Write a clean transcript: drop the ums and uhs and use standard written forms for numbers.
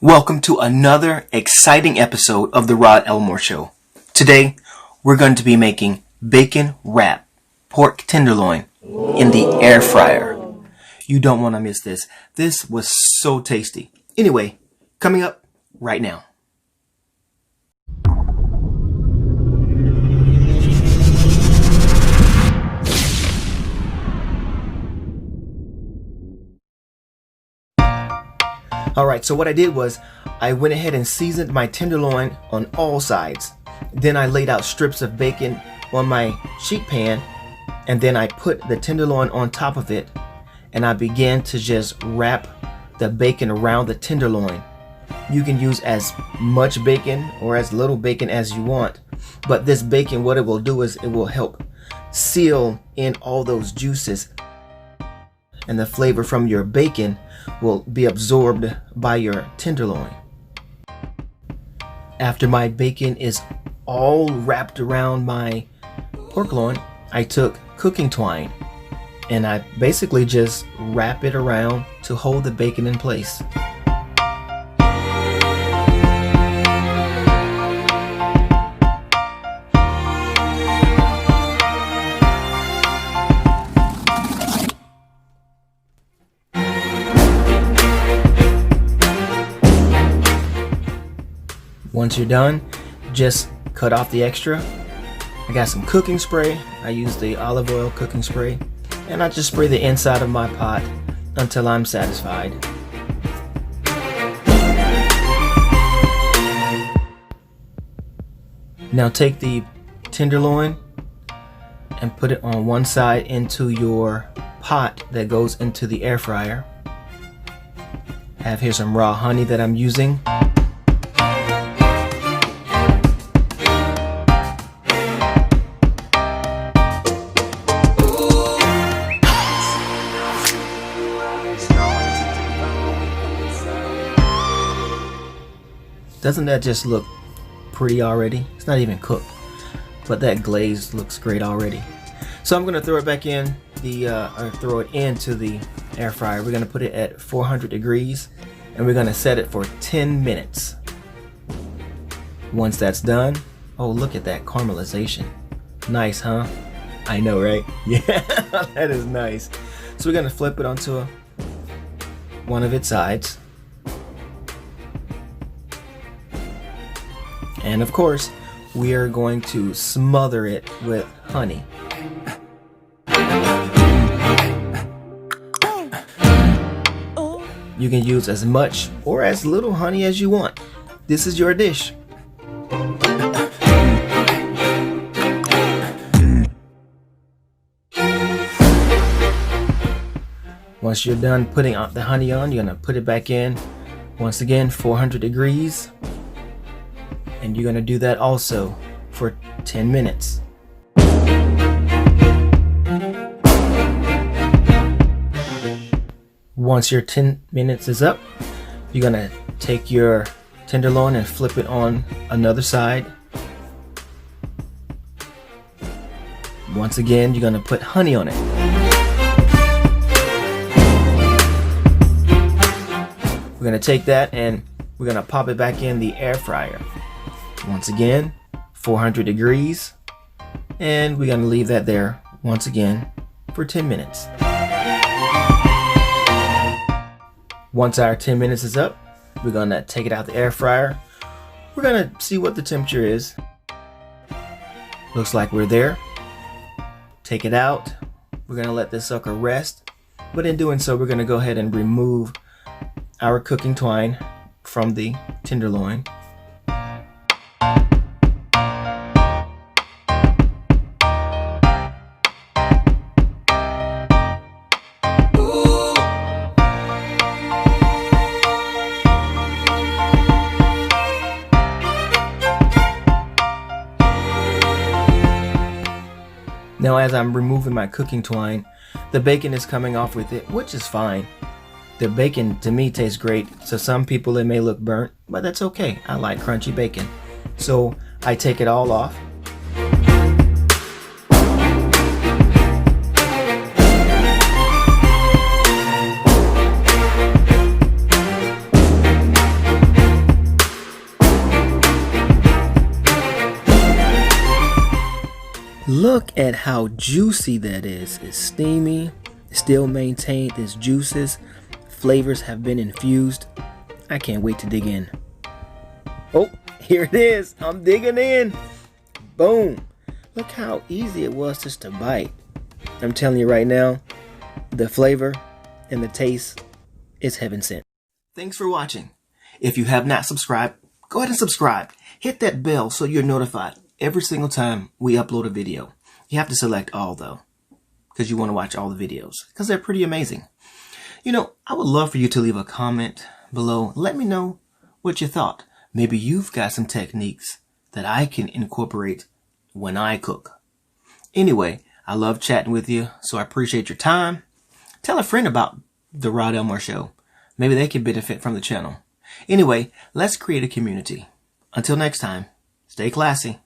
Welcome to another exciting episode of the Rod Elmore Show. Today, we're going to be making bacon wrap pork tenderloin in the air fryer. You don't want to miss this. This was so tasty. Anyway, coming up right now. Alright, so what I did was I went ahead and seasoned my tenderloin on all sides. Then I laid out strips of bacon on my sheet pan, and then I put the tenderloin on top of it, and I began to just wrap the bacon around the tenderloin. You can use as much bacon or as little bacon as you want, but this bacon, what it will do is it will help seal in all those juices, and the flavor from your bacon will be absorbed by your tenderloin. After my bacon is all wrapped around my pork loin, I took cooking twine and I basically just wrap it around to hold the bacon in place. Once you're done, just cut off the extra. I got some cooking spray. I use the olive oil cooking spray, and I just spray the inside of my pot until I'm satisfied. Now take the tenderloin and put it on one side into your pot that goes into the air fryer. I have here some raw honey that I'm using. Doesn't that just look pretty already? It's not even cooked, but that glaze looks great already. So I'm gonna throw it back in throw it into the air fryer. We're gonna put it at 400 degrees and we're gonna set it for 10 minutes. Once that's done, oh, look at that caramelization. Nice, huh? I know, right? Yeah, that is nice. So we're gonna flip it onto one of its sides. And of course, we are going to smother it with honey. You can use as much or as little honey as you want. This is your dish. Once you're done putting the honey on, you're gonna put it back in. Once again, 400 degrees. And you're going to do that also for 10 minutes. Once your 10 minutes is up, you're going to take your tenderloin and flip it on another side. Once again, you're going to put honey on it. We're going to take that and we're going to pop it back in the air fryer. Once again, 400 degrees, and we're going to leave that there once again for 10 minutes. Once our 10 minutes is up, we're going to take it out the air fryer. We're going to see what the temperature is. Looks like we're there. Take it out. We're going to let this sucker rest, but in doing so, we're going to go ahead and remove our cooking twine from the tenderloin. Now as I'm removing my cooking twine, the bacon is coming off with it, which is fine. The bacon to me tastes great. To some people it may look burnt, but that's okay. I like crunchy bacon. So I take it all off. Look at how juicy that is. It's steamy, still maintained its juices. Flavors have been infused. I can't wait to dig in. Oh, here it is. I'm digging in. Boom. Look how easy it was just to bite. I'm telling you right now, the flavor and the taste is heaven sent. Thanks for watching. If you have not subscribed, go ahead and subscribe. Hit that bell so you're notified every single time we upload a video. You have to select all though, because you want to watch all the videos, because they're pretty amazing. You know, I would love for you to leave a comment below. Let me know what you thought. Maybe you've got some techniques that I can incorporate when I cook. Anyway, I love chatting with you, so I appreciate your time. Tell a friend about the Rod Elmore Show. Maybe they can benefit from the channel. Anyway, let's create a community. Until next time, stay classy.